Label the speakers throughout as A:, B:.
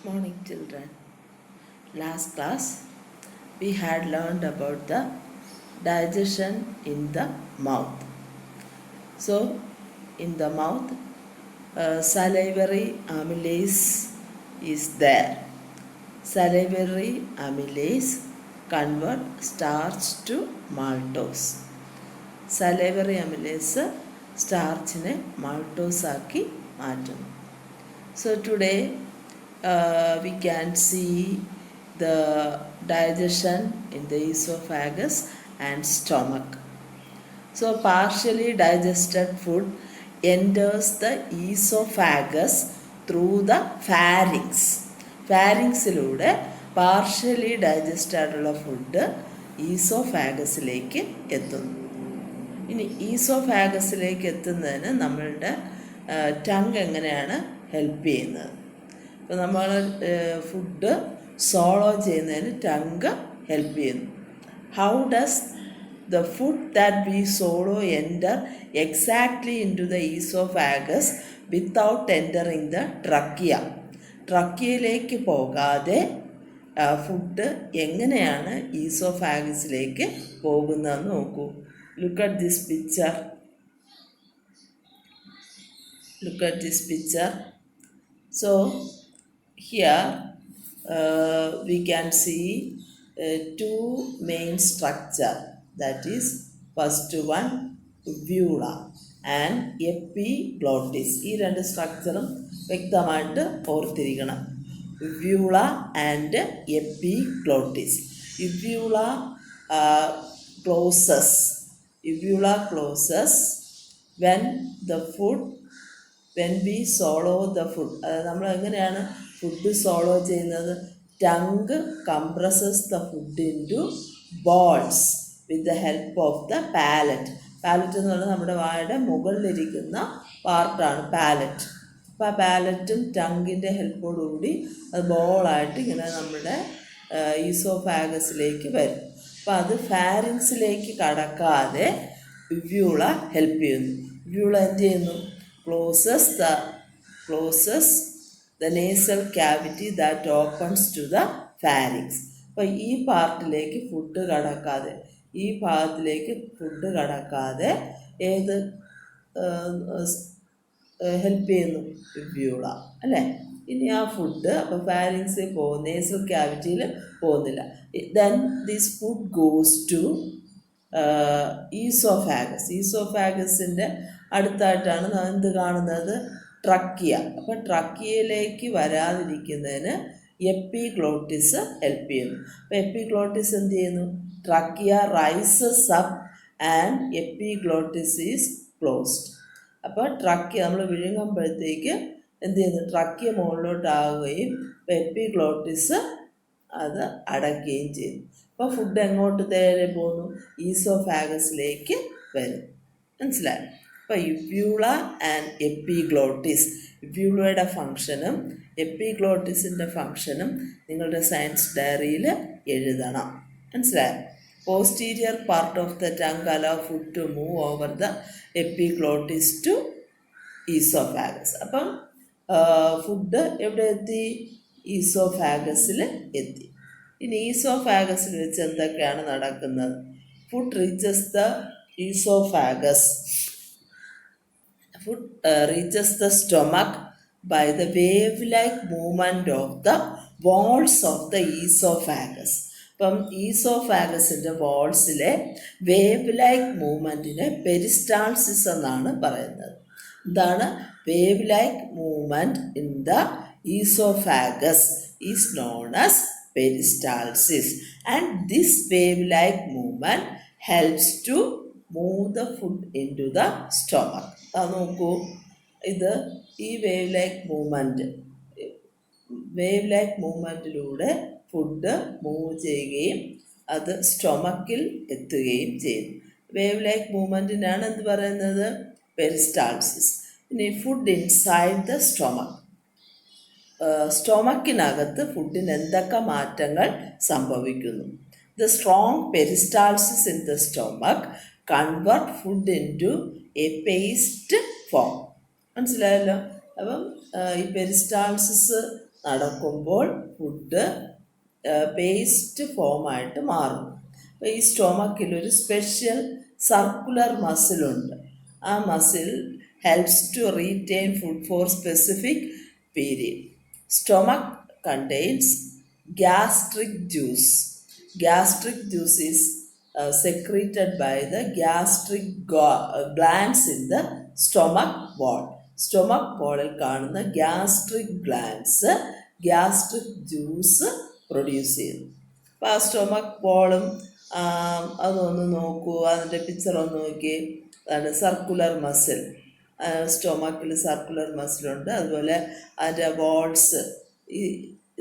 A: Morning, children. Last class we had learned about the digestion in the mouth. So, in the mouth, salivary amylase is there. Salivary amylase convert starch to maltose. Salivary amylase starchine maltose ആക്കി മാറ്റുന്നു. So today we can see the digestion in the esophagus and stomach. So partially digested food enters the esophagus through the pharynx. Pharynxിലൂടെ partially digested ആയിട്ടുള്ള food ഈസോഫാഗസിലേക്ക് എത്തുന്നു. ഇനി ഈസോഫാഗസിലേക്ക് എത്തുന്നതിന് നമ്മളുടെ tongue എങ്ങനെയാണ് help ചെയ്യുന്നത്? അപ്പോൾ നമ്മൾ ഫുഡ് സോളോ ചെയ്യുന്നതിന് ടങ് ഹെൽപ്പ് ചെയ്യുന്നു. How does the food that we swallow enter exactly into the esophagus without entering the trachea? ട്രക്കിയയിലേക്ക് പോകാതെ ഫുഡ് എങ്ങനെയാണ് ഈസോഫാഗസിലേക്ക് പോകുന്നതെന്ന് നോക്കൂ. Look at this picture. Look at this picture. So here we can see two main structure, that is first one uvula and epiglottis. ഈ രണ്ട് സ്ട്രക്ചറും വ്യക്തമായിട്ട് ഓർത്തിരിക്കണം. uvula and epiglottis. uvula closes when we swallow the food. നമ്മൾ എങ്ങനെയാണ് food swallow ചെയ്യുന്നത്? Tongue compresses the food into balls with the help of the palate. Palate എന്ന് പറഞ്ഞാൽ നമ്മുടെ വായുടെ മുകളിലിരിക്കുന്ന പാർട്ടാണ് പാലറ്റ്. അപ്പോൾ ആ പാലറ്റും ടങ്ങിൻ്റെ ഹെൽപ്പോടുകൂടി അത് ബോളായിട്ട് ഇങ്ങനെ നമ്മുടെ ഈസോഫാഗസിലേക്ക് വരും. അപ്പോൾ അത് ഫാരിങ്സിലേക്ക് കടക്കാതെ യുവ്യൂള ഹെൽപ്പ് ചെയ്യുന്നു. യുവ്യൂള എന്ത് ചെയ്യുന്നു? closes the nasal cavity that opens to the pharynx. അപ്പോൾ ഈ പാർട്ടിലേക്ക് ഫുഡ് കടക്കാതെ, ഈ ഭാഗത്തിലേക്ക് ഫുഡ് കടക്കാതെ ഏത് ഹെൽപ്പ് ചെയ്യുന്നു? യുവ്യൂള അല്ലേ? ഇനി ആ ഫുഡ് അപ്പോൾ ഫാരിങ്സിൽ പോകും, നേസൽ ക്യാവിറ്റിയിൽ പോകുന്നില്ല. Then this food goes to oesophagus. ഈസോഫാഗസിൻ്റെ അടുത്തായിട്ടാണ് എന്ത് കാണുന്നത്? ട്രക്കിയ. അപ്പം ട്രക്കിയയിലേക്ക് വരാതിരിക്കുന്നതിന് എപ്പിഗ്ലോട്ടിസ് ഹെൽപ്പ് ചെയ്യുന്നു. അപ്പം എപ്പിഗ്ലോട്ടിസ് എന്ത് ചെയ്യുന്നു? Trachea rises up and epiglottis is closed. അപ്പോൾ ട്രക്കിയ നമ്മൾ വിഴുങ്ങുമ്പോഴത്തേക്ക് എന്ത് ചെയ്യുന്നു? ട്രക്കിയ മുകളിലോട്ടാവുകയും എപ്പിഗ്ലോട്ടിസ് അത് അടയ്ക്കുകയും ചെയ്യുന്നു. അപ്പോൾ ഫുഡ് എങ്ങോട്ട് നേരെ പോകുന്നു? ഈസോഫാഗസിലേക്ക് വരും. മനസ്സിലായി? അപ്പോൾ യുവ്യൂള ആൻഡ് എപ്പിഗ്ലോട്ടിസ്, യുവ്യൂളയുടെ ഫങ്ഷനും എപ്പിഗ്ലോട്ടിസിൻ്റെ ഫങ്ഷനും നിങ്ങളുടെ സയൻസ് ഡയറിയിൽ എഴുതണം. മനസ്സിലായി? Posterior part of the tongue allow food to move over the epiglottis to oesophagus. അപ്പം ഫുഡ് എവിടെ എത്തി? ഈസോഫാഗസിൽ എത്തി. ഇനി ഈസോഫാഗസിൽ വെച്ച് എന്തൊക്കെയാണ് നടക്കുന്നത്? Food reaches the oesophagus. Food reaches the stomach by the wave-like movement of the walls of the esophagus. അപ്പം ഈസോഫാഗസിൻ്റെ വാൾസിലെ വേവ് ലൈക്ക് മൂവ്മെൻറ്റിനെ പെരിസ്റ്റാൾസിസ് എന്നാണ് പറയുന്നത്. എന്താണ് wave like movement in the esophagus is known as peristalsis, and this wave-like movement helps to move the food into the stomach. അത് നോക്കൂ, ഇത് ഈ wave like മൂവ്മെൻറ്റിലൂടെ food move ചെയ്യുകയും അത് സ്റ്റൊമക്കിൽ എത്തുകയും ചെയ്യുന്നു. വേവ് ലൈക്ക് മൂവ്മെൻറ്റിനാണ് എന്ത് പറയുന്നത്? പെരിസ്റ്റാൾസിസ്. ഇനി ഫുഡ് ഇൻസൈഡ് ദ സ്റ്റൊമക്ക്. സ്റ്റൊമക്കിനകത്ത് ഫുഡിന് എന്തൊക്കെ മാറ്റങ്ങൾ സംഭവിക്കുന്നു? The strong peristalsis in the stomach convert food into a paste form. മനസ്സിലായല്ലോ? അപ്പം ഈ പെരിസ്റ്റാൾസിസ് നടക്കുമ്പോൾ ഫുഡ് പേസ്റ്റ് ഫോമായിട്ട് മാറും. അപ്പോൾ ഈ സ്റ്റൊമക്കിൽ ഒരു സ്പെഷ്യൽ സർക്കുലർ മസിലുണ്ട്. ആ muscle helps to retain food for specific period. Stomach contains gastric juice. Gastric juice is secreted by the gastric glands in the stomach wall. Stomach wallil കാണുന്ന gastric glands gastric juice produce ചെയ്യുന്നു. അപ്പോൾ ആ stomach ബോളും അതൊന്ന് നോക്കൂ, അതിൻ്റെ picture ഒന്ന് നോക്കി. അതാണ് സർക്കുലർ മസിൽ. സ്റ്റൊമക്കിൽ സർക്കുലർ മസിലുണ്ട്. അതുപോലെ അതിൻ്റെ വാൾസ്,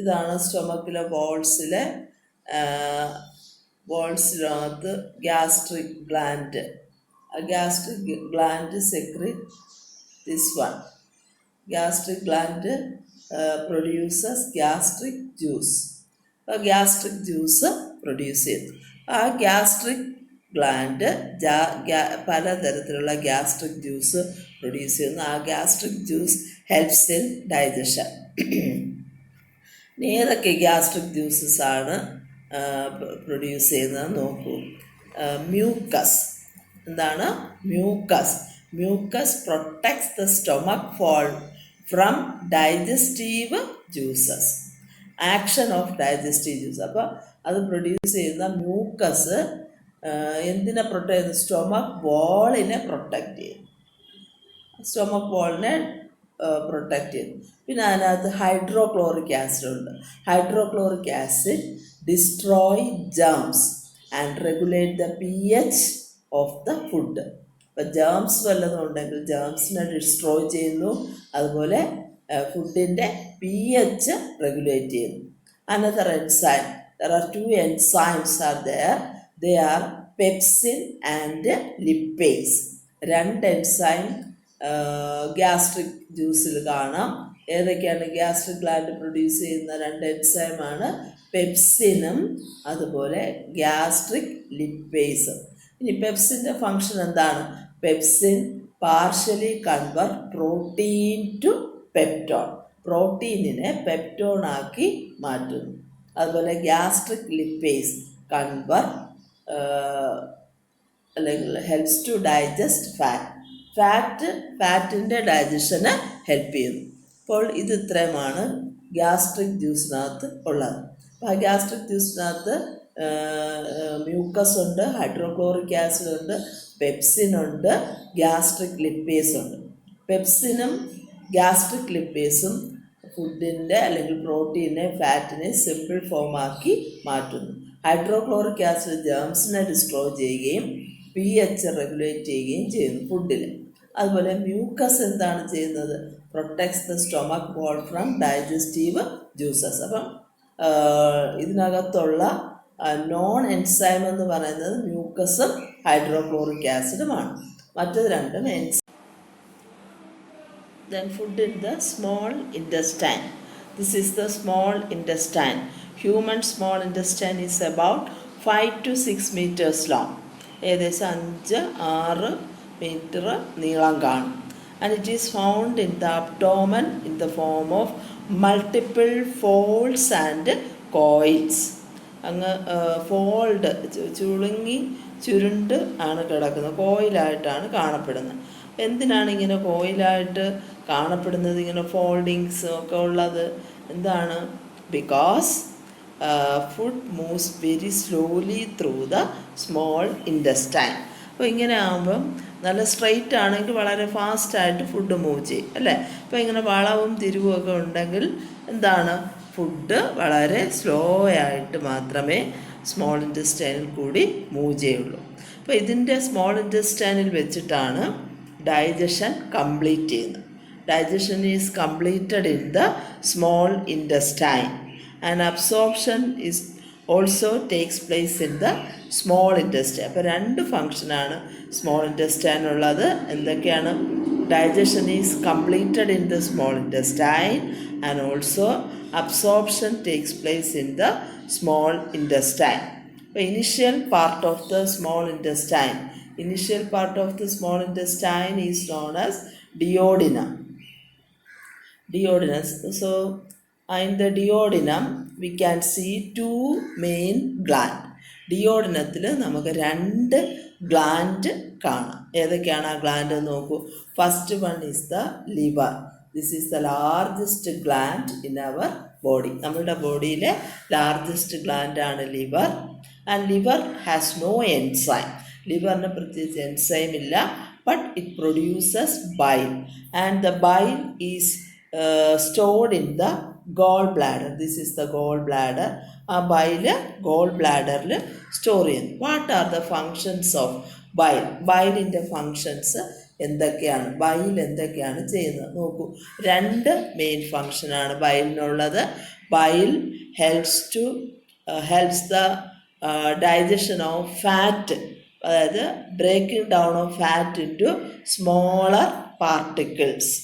A: ഇതാണ് സ്റ്റൊമക്കിലെ വാൾസിനകത്ത് gastric gland. Gastric gland secrete this one. Gastric gland produces gastric juice. അപ്പോൾ ഗ്യാസ്ട്രിക് ജ്യൂസ് പ്രൊഡ്യൂസ് ചെയ്തു. ആ ഗ്യാസ്ട്രിക് ഗ്ലാൻഡ് പലതരത്തിലുള്ള ഗ്യാസ്ട്രിക് ജ്യൂസ് പ്രൊഡ്യൂസ് ചെയ്യുന്നു. ആ gastric juice helps in digestion. ഏതൊക്കെ ഗ്യാസ്ട്രിക് ജ്യൂസസ് ആണ് പ്രൊഡ്യൂസ് ചെയ്യുന്നത് നോക്കൂ. മ്യൂക്കസ്. എന്താണ് mucus? Mucus protects the stomach from digestive juices. Action of digestive juice. അപ്പോൾ അത് പ്രൊഡ്യൂസ് ചെയ്യുന്ന മ്യൂക്കസ് എന്തിനെ പ്രൊട്ടക്ട് ചെയ്യുന്നു? സ്റ്റൊമക് വാളിനെ പ്രൊട്ടക്റ്റ് ചെയ്യുന്നു. സ്റ്റൊമക് വാളിനെ പ്രൊട്ടക്റ്റ് ചെയ്യുന്നു. പിന്നെ അതിനകത്ത് ഹൈഡ്രോക്ലോറിക് ആസിഡ് ഉണ്ട്. Hydrochloric acid destroy germs and regulate the pH of the food. അപ്പം ജേംസ് വല്ലതും ഉണ്ടെങ്കിൽ ജേംസിനെ ഡിസ്ട്രോയ് ചെയ്യുന്നു. അതുപോലെ ഫുഡിൻ്റെ pH റെഗുലേറ്റ് ചെയ്യുന്നു. Another enzyme, there are two enzymes are there. They are pepsin and lipase. രണ്ട് എൻസൈം ഗ്യാസ്ട്രിക് ജ്യൂസിൽ കാണാം. ഏതൊക്കെയാണ്? ഗ്യാസ്ട്രിക് ഗ്ലാൻഡ് പ്രൊഡ്യൂസ് ചെയ്യുന്ന രണ്ട് എൻസൈമാണ് പെപ്സിനും അതുപോലെ ഗ്യാസ്ട്രിക് ലിപ്പേസും. ഇനി പെപ്സിൻ്റെ ഫങ്ഷൻ എന്താണ്? Pepsin partially convert protein to peptone. പ്രോട്ടീനിനെ പെപ്റ്റോൺ ആക്കി മാറ്റുന്നു. അതുപോലെ ഗ്യാസ്ട്രിക് ലിപ്പേസ് കൺവെർട്ട് അല്ലെങ്കിൽ ഹെൽപ്സ് ടു ഡൈജസ്റ്റ് ഫാറ്റിൻ്റെ ഡൈജഷന് ഹെൽപ്പ് ചെയ്യുന്നു. അപ്പോൾ ഇത് ഇത്രയുമാണ് ഗ്യാസ്ട്രിക് ജ്യൂസിനകത്ത് ഉള്ളത്. അപ്പോൾ ആ ഗ്യാസ്ട്രിക് ജ്യൂസിനകത്ത് മ്യൂക്കസ് ഉണ്ട്, ഹൈഡ്രോക്ലോറിക് ആസിഡ് ഉണ്ട്, പെപ്സിൻ ഉണ്ട്, ഗ്യാസ്ട്രിക് ലിപ്പേസ് ഉണ്ട്. പെപ്സിനും ഗ്യാസ്ട്രിക് ലിപ്പേസും ഫുഡിൻ്റെ അല്ലെങ്കിൽ പ്രോട്ടീനെ ഫാറ്റിനെ സിമ്പിൾ ഫോമാക്കി മാറ്റുന്നു. ഹൈഡ്രോക്ലോറിക് ആസിഡ് ജേംസിനെ ഡിസ്ട്രോയ് ചെയ്യുകയും pH റെഗുലേറ്റ് ചെയ്യുകയും ചെയ്യുന്നു ഫുഡിൽ. അതുപോലെ മ്യൂക്കസ് എന്താണ് ചെയ്യുന്നത്? Protects the stomach wall from digestive juices. അപ്പം ഇതിനകത്തുള്ള നോൺ എൻസൈം എന്ന് പറയുന്നത് മ്യൂക്കസും ഹൈഡ്രോക്ലോറിക് ആസിഡുമാണ്. മറ്റത് രണ്ടും Then food in the small intestine. This is the small intestine. Human small intestine is about 5 to 6 meters long. ഏകദേശം 5-6 മീറ്റർ നീളം കാണും. And it is found in the abdomen in the form of multiple folds and coils. അങ്ങ് fold ചുരുണ്ട് ആണ് കിടക്കുന്നത്, കോയിലായിട്ടാണ് കാണപ്പെടുന്നത്. എന്തിനാണ് ഇങ്ങനെ കോയിലായിട്ട് കാണപ്പെടുന്നത്, ഇങ്ങനെ ഫോൾഡിങ്സ് ഒക്കെ ഉള്ളത്? എന്താണ്? Because food moves very slowly through the small intestine. അപ്പോൾ ഇങ്ങനെ ആകുമ്പം നല്ല സ്ട്രെയിറ്റ് ആണെങ്കിൽ വളരെ ഫാസ്റ്റായിട്ട് ഫുഡ് മൂവ് ചെയ്യും അല്ലേ. അപ്പോൾ ഇങ്ങനെ വളവും തിരിവും ഒക്കെ ഉണ്ടെങ്കിൽ എന്താണ്? ഫുഡ് വളരെ സ്ലോ ആയിട്ട് മാത്രമേ സ്മോൾ ഇൻറ്റസ്റ്റൈനിൽ കൂടി മൂവ് ചെയ്യുള്ളൂ. അപ്പോൾ ഇതിൻ്റെ സ്മോൾ ഇൻറ്റസ്റ്റൈനിൽ വെച്ചിട്ടാണ് ഡൈജഷൻ കംപ്ലീറ്റ് ചെയ്യുന്നത്. Digestion is completed in the small intestine and absorption is also takes place in the small intestine. അപ്പോൾ രണ്ട് ഫങ്ഷനാണ് സ്മോൾ ഇൻറ്റസ്റ്റൈൻ ഉള്ളത്. എന്തൊക്കെയാണ്? Digestion is completed in the small intestine and also absorption takes place in the small intestine. അപ്പോൾ initial part of the small intestine, initial part of the small intestine is known as duodenum. So In the duodenum we can see two main gland. ഡിയോഡിനത്തിൽ നമുക്ക് രണ്ട് gland കാണാം. ഏതൊക്കെയാണ് ആ gland എന്ന് നോക്കൂ. First one is the liver. This is the largest gland in our body. നമ്മളുടെ ബോഡിയിലെ ലാർജസ്റ്റ് ഗ്ലാൻഡ് ആണ് liver. And liver has no enzyme. ലിവറിന് പ്രത്യേകിച്ച് എൻസൈം ഇല്ല. But it produces bile. And the bile is stored in the gallbladder. This is the gallbladder. ആ bile ഗോൾ ബ്ലാഡറിൽ store ചെയ്യുന്നു. What are the functions of bile? ബൈലിൻ്റെ functions എന്തൊക്കെയാണ്? Bile എന്തൊക്കെയാണ് ചെയ്യുന്നത് നോക്കൂ. രണ്ട് മെയിൻ ഫങ്ഷനാണ് ബൈലിനുള്ളത്. Bile helps the digestion of fat, അതായത് breaking down of fat into smaller particles.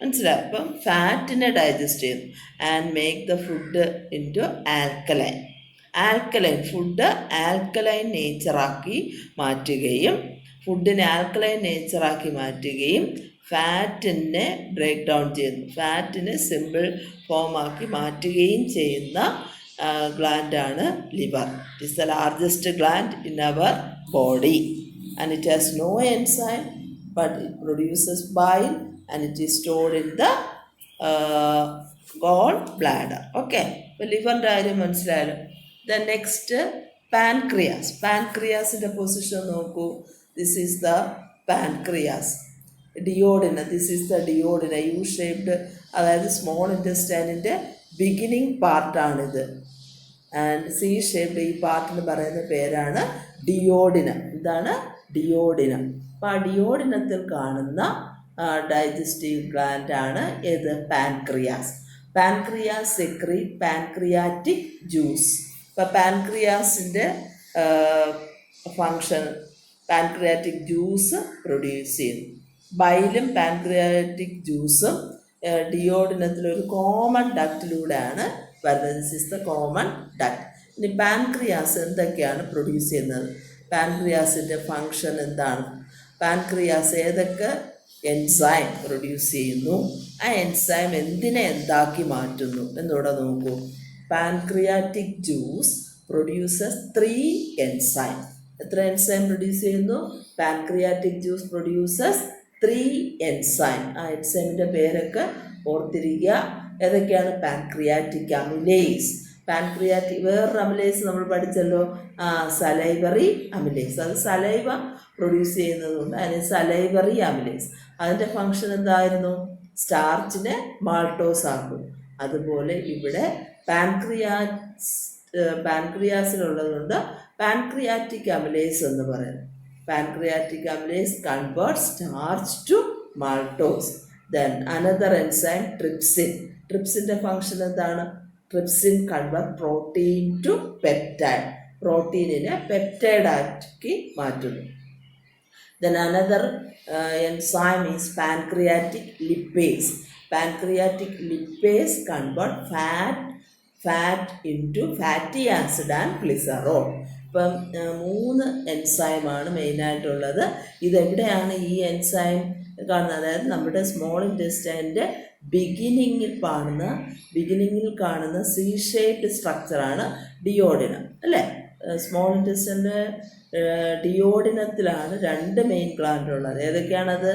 A: മനസ്സിലായി? അപ്പം ഫാറ്റിനെ ഡൈജസ്റ്റ് ചെയ്യുന്നു. And make the food into alkaline. Food alkaline നേച്ചറാക്കി മാറ്റുകയും ഫുഡിനെ ആൽക്കലൈൻ നേച്ചറാക്കി മാറ്റുകയും ഫാറ്റിനെ ബ്രേക്ക് ഡൗൺ ചെയ്യുന്നു. ഫാറ്റിനെ സിമ്പിൾ ഫോമാക്കി മാറ്റുകയും ചെയ്യുന്ന ഗ്ലാൻഡാണ് liver. It is the largest gland in our body and it has no enzyme but it produces bile and it is stored in the gall bladder. Okay, അപ്പോൾ ലിവറിൻ്റെ കാര്യം മനസ്സിലായല്ലോ. The next pancreas. പാൻക്രിയാസിൻ്റെ position നോക്കൂ. This is the pancreas. Duodena, this is the duodena, U shaped, അതായത് small ഇൻറ്റസ്റ്റൈനിൻ്റെ beginning പാർട്ടാണിത്. And C shaped ഈ പാർട്ടിന് പറയുന്ന പേരാണ് ഡിയോഡിനം. ഇതാണ് ഡിയോഡിനം. അപ്പോൾ ആ ഡിയോഡിനത്തിൽ കാണുന്ന ഡൈജസ്റ്റീവ് ഗ്ലാൻഡ് ആണ് ഏത്? Pancreas. Pancreas secrete pancreatic juice. ഇപ്പോൾ പാൻക്രിയാസിൻ്റെ ഫങ്ഷൻ പാൻക്രിയാറ്റിക് ജ്യൂസ് പ്രൊഡ്യൂസ് ചെയ്യുന്നു. ബൈലും പാൻക്രിയാറ്റിക് ജ്യൂസും ഡിയോഡിനത്തിലൊരു കോമൺ ഡക്റ്റിലൂടെയാണ് വരുന്നത്. This is the common duct. ഇനി പാൻക്രിയാസ് എന്തൊക്കെയാണ് പ്രൊഡ്യൂസ് ചെയ്യുന്നത്? പാൻക്രിയാസിൻ്റെ ഫങ്ഷൻ എന്താണ്? പാൻക്രിയാസ് ഏതൊക്കെ എൻസൈം പ്രൊഡ്യൂസ് ചെയ്യുന്നു? ആ എൻസൈം എന്തിനെ എന്താക്കി മാറ്റുന്നു എന്നൂടെ നോക്കൂ. Pancreatic juice produces 3 enzyme. എത്ര എൻസൈം പ്രൊഡ്യൂസ് ചെയ്യുന്നു? Pancreatic juice produces 3 enzyme. ആ എൻസൈമിൻ്റെ പേരൊക്കെ ഓർത്തിരിക്കുക. ഏതൊക്കെയാണ്? Pancreatic amylase. പാൻക്രിയാറ്റിക് വേറൊരു അമിലേസ് നമ്മൾ പഠിച്ചല്ലോ, സലൈവറി അമിലേസ്. അത് സലൈവ പ്രൊഡ്യൂസ് ചെയ്യുന്നതുകൊണ്ട് അതിന് സലൈവറി അമിലേസ്. അതിൻ്റെ ഫങ്ഷൻ എന്തായിരുന്നു? സ്റ്റാർച്ചിനെ മാൾട്ടോസ് ആക്കും. അതുപോലെ ഇവിടെ പാൻക്രിയാസിലുള്ളതുകൊണ്ട് പാൻക്രിയാറ്റിക് അമിലേസ് എന്ന് പറയുന്നത്. Pancreatic amylase convert starch to maltose. Then another enzyme trypsin. ട്രിപ്സിൻ്റെ ഫങ്ഷൻ എന്താണ്? Trypsin convert protein to peptide. പ്രോട്ടീനിനെ പെപ്റ്റൈഡാക്കി മാറ്റുന്നു. Then another enzyme is pancreatic lipase. Pancreatic lipase convert fat into fatty acid and glycerol. ഇപ്പം 3 എൻസൈമാണ് മെയിനായിട്ടുള്ളത്. ഇതെവിടെയാണ് ഈ enzyme കാണുന്നത്? അതായത് നമ്മുടെ സ്മോൾ ഇൻറ്റസ്റ്റൈൻ്റെ ബിഗിനിങ്ങിൽ കാണുന്ന സി ഷേപ്ഡ് സ്ട്രക്ചറാണ് ഡിയോഡിനം, അല്ലേ? സ്മോൾ ഇൻറ്റസ്റ്റൈൻ്റെ ഡിയോഡിനത്തിലാണ് 2 മെയിൻ ഗ്ലാൻഡ് ഉള്ളത്. ഏതൊക്കെയാണത്?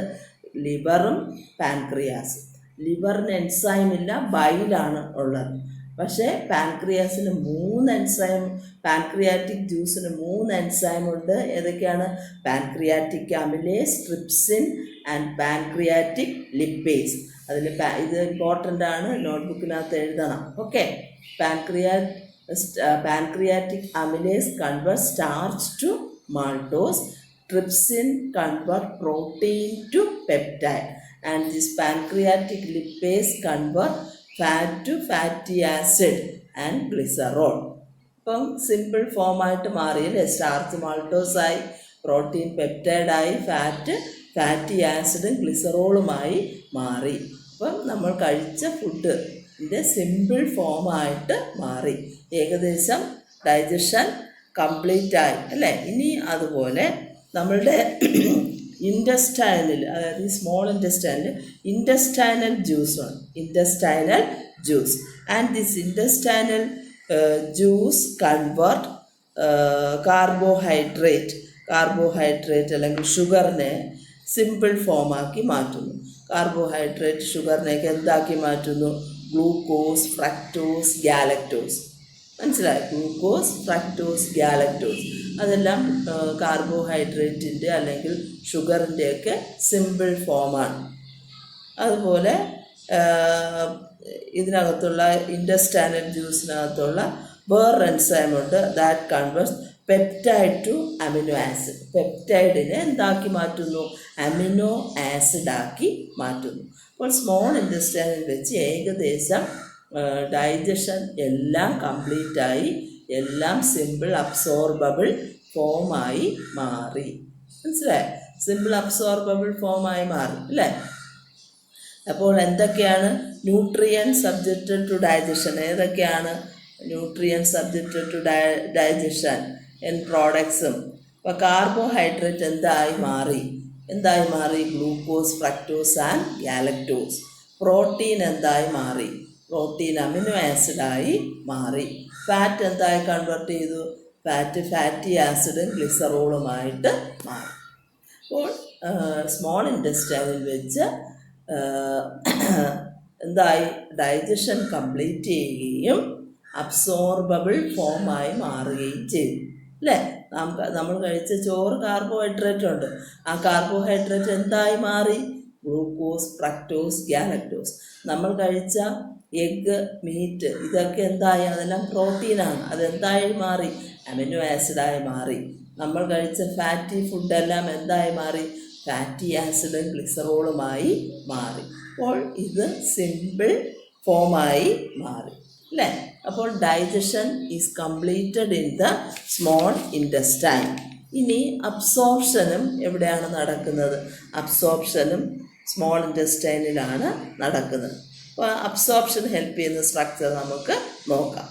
A: ലിവറും പാൻക്രിയാസും. ലിവറിന് എൻസൈം ഇല്ല, ബൈലാണ് ഉള്ളത്. പക്ഷേ പാൻക്രിയാസിന് 3 എൻസൈം, പാൻക്രിയാറ്റിക് ജ്യൂസിന് 3 എൻസൈം ഉണ്ട്. ഏതൊക്കെയാണ്? Pancreatic amylase, trypsin and pancreatic lipase. അതിൽ ഇത് ഇമ്പോർട്ടൻ്റ് ആണ്, നോട്ട്ബുക്കിനകത്ത് എഴുതണം. Okay, pancreatic amylase converts starch to maltose. Trypsin convert protein to peptide. And this pancreatic lipase convert fat to fatty acid and glycerol. ഇപ്പം simple ഫോമായിട്ട് മാറിയല്ലേ? Starch മാൾട്ടോസായി, protein പെപ്റ്റൈഡായി, fatty ആസിഡും ഗ്ലിസറോളുമായി മാറി. അപ്പം നമ്മൾ കഴിച്ച ഫുഡിൻ്റെ സിമ്പിൾ ഫോമായിട്ട് മാറി. ഏകദേശം ഡൈജഷൻ കംപ്ലീറ്റ് ആയി, അല്ലേ? ഇനി അതുപോലെ നമ്മളുടെ ഇൻറ്റസ്റ്റൈനിൽ, അതായത് ഈ സ്മോൾ ഇൻറ്റസ്റ്റൈനിൽ ഇൻറ്റസ്റ്റൈനൽ ജ്യൂസ് ആണ്, intestinal juice. And this intestinal juice convert carbohydrate അല്ലെങ്കിൽ ഷുഗറിനെ സിമ്പിൾ ഫോമാക്കി മാറ്റുന്നു. കാർബോഹൈഡ്രേറ്റ് ഷുഗറിനെയൊക്കെ എന്താക്കി മാറ്റുന്നു? Glucose, fructose, galactose. മനസ്സിലായി? ഗ്ലൂക്കോസ്, ഫ്രക്ടോസ്, ഗാലക്ടോസ് അതെല്ലാം കാർബോഹൈഡ്രേറ്റിൻ്റെ അല്ലെങ്കിൽ ഷുഗറിൻ്റെയൊക്കെ സിമ്പിൾ ഫോമാണ്. അതുപോലെ ഇതിനകത്തുള്ള ഇൻറ്റസ്റ്റൈനൽ ജ്യൂസിനകത്തുള്ള വേറൊരു എൻസൈമുണ്ട്, that converts peptide to amino acid. പെപ്റ്റൈഡിനെ എന്താക്കി മാറ്റുന്നു? അമിനോ ആസിഡാക്കി മാറ്റുന്നു. അപ്പോൾ സ്മോൾ ഇൻറ്റസ്റ്റൈനിൽ വെച്ച് ഏകദേശം ഡൈജഷൻ എല്ലാം കംപ്ലീറ്റായി, എല്ലാം സിമ്പിൾ അബ്സോർബിൾ ഫോമായി മാറി. മനസ്സിലായി? സിമ്പിൾ അബ്സോർബിൾ ഫോമായി മാറി അല്ലേ? അപ്പോൾ എന്തൊക്കെയാണ് ന്യൂട്രിയൻ സബ്ജക്റ്റഡ് ടു ഡൈജഷൻ? ഏതൊക്കെയാണ് nutrient subjected to digestion end പ്രോഡക്ട്സും? അപ്പോൾ കാർബോഹൈഡ്രേറ്റ് എന്തായി മാറി? Glucose, fructose and galactose. Protein എന്തായി മാറി? പ്രോട്ടീൻ അമിനോ ആസിഡായി മാറി. ഫാറ്റ് എന്തായി കൺവേർട്ട് ചെയ്തു? ഫാറ്റി ആസിഡും ഗ്ലിസറോളുമായിട്ട് മാറി. അപ്പോൾ സ്മോൾ ഇൻറ്റസ്റ്റൈനിൽ വെച്ച് എന്തായി? ഡൈജഷൻ കംപ്ലീറ്റ് ചെയ്യുകയും അബ്സോർബിൾ ഫോമായി മാറുകയും ചെയ്തു അല്ലേ? നമ്മൾ കഴിച്ച ചോറ് കാർബോഹൈഡ്രേറ്റ് ഉണ്ട്. ആ കാർബോഹൈഡ്രേറ്റ് എന്തായി മാറി? Glucose, fructose, galactose. നമ്മൾ കഴിച്ച എഗ്ഗ്, മീറ്റ് ഇതൊക്കെ എന്തായി? അതെല്ലാം പ്രോട്ടീനാണ്. അതെന്തായി മാറി? അമിനോ ആസിഡായി മാറി. നമ്മൾ കഴിച്ച ഫാറ്റി ഫുഡെല്ലാം എന്തായി മാറി? ഫാറ്റി ആസിഡും ഗ്ലിസറോളുമായി മാറി. അപ്പോൾ ഇത് സിമ്പിൾ ഫോമായി മാറി അല്ലേ? അപ്പോൾ digestion is completed in the small intestine. ഇനി അബ്സോർപ്ഷനും എവിടെയാണ് നടക്കുന്നത്? അബ്സോർപ്ഷനും സ്മോൾ ഇൻറ്റസ്റ്റൈനിലാണ് നടക്കുന്നത്. അപ്പോൾ അബ്സോർപ്ഷൻ ഹെൽപ്പ് ചെയ്യുന്ന സ്ട്രക്ചർ നമുക്ക് നോക്കാം.